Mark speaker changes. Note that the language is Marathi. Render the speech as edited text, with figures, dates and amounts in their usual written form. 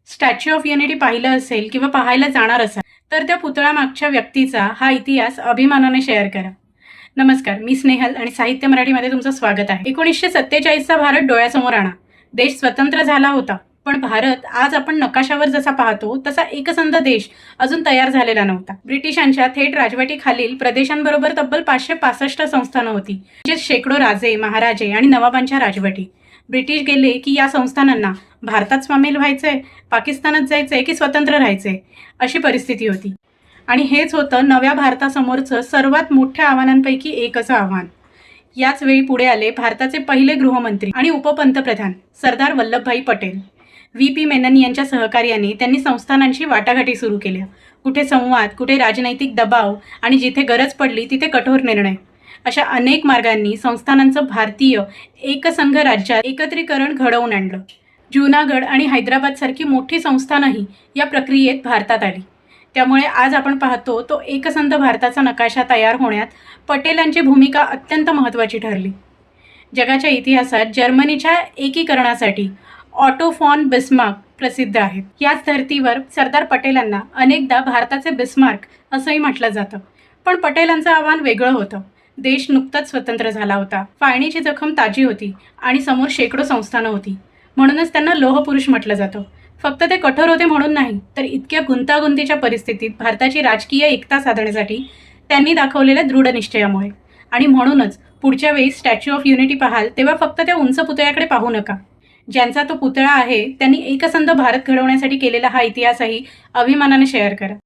Speaker 1: स्टॅच्यू ऑफ युनिटी पाहिलं असेल किंवा पाहायला जाणार असाल तर त्या पुतळ्यामागच्या व्यक्तीचा हा इतिहास अभिमानाने शेअर करा. नमस्कार, मी स्नेहल आणि साहित्य मराठीमध्ये तुमचं स्वागत आहे. 1947चा भारत डोळ्यासमोर आणा. देश स्वतंत्र झाला होता, पण भारत आज आपण नकाशावर जसा पाहतो तसा एकसंध देश अजून तयार झालेला नव्हता. ब्रिटिशांच्या थेट राजवटीखालील प्रदेशांबरोबर तब्बल 565 संस्थानं होती, म्हणजे शेकडो राजे, महाराजे आणि नवाबांच्या राजवटी. ब्रिटिश गेले की या संस्थानांना भारतात सामील व्हायचंय, पाकिस्तानात जायचंय की स्वतंत्र राहायचंय अशी परिस्थिती होती. आणि हेच होतं नव्या भारतासमोरचं सर्वात मोठ्या आव्हानांपैकी एक असं आव्हान. याच वेळी पुढे आले भारताचे पहिले गृहमंत्री आणि उपपंतप्रधान सरदार वल्लभभाई पटेल. व्ही.पी. मेनन यांच्या सहकार्याने त्यांनी संस्थानांची वाटाघाटी सुरू केल्या. कुठे संवाद, कुठे राजनैतिक दबाव आणि जिथे गरज पडली तिथे कठोर निर्णय, अशा अनेक मार्गांनी संस्थानांचं भारतीय एकसंघ राज्यात एकत्रीकरण घडवून आणलं. जुनागड आणि हैदराबादसारखी मोठी संस्थानंही या प्रक्रियेत भारतात आली. त्यामुळे आज आपण पाहतो तो एकसंध भारताचा नकाशा तयार होण्यात पटेलांची भूमिका अत्यंत महत्त्वाची ठरली. जगाच्या इतिहासात जर्मनीच्या एकीकरणासाठी ऑटो फॉन बिस्मार्क प्रसिद्ध आहेत. याच धर्तीवर सरदार पटेलांना अनेकदा भारताचे बिस्मार्क असंही म्हटलं जातं. पण पटेलांचं आव्हान वेगळं होतं. देश नुकताच स्वतंत्र झाला होता, फाळणीची जखम ताजी होती आणि समोर शेकडो संस्थानं होती. म्हणूनच त्यांना लोहपुरुष म्हटलं जातं. फक्त ते कठोर होते म्हणून नाही, तर इतक्या गुंतागुंतीच्या परिस्थितीत भारताची राजकीय एकता साधण्यासाठी त्यांनी दाखवलेल्या दृढ निश्चयामुळे. आणि म्हणूनच पुढच्या वेळी स्टॅच्यू ऑफ युनिटी पाहाल तेव्हा फक्त त्या उंच पुतळ्याकडे पाहू नका. ज्यांचा तो पुतळा आहे त्यांनी एकसंध भारत घडवण्यासाठी केलेला हा इतिहासही अभिमानाने शेअर करा.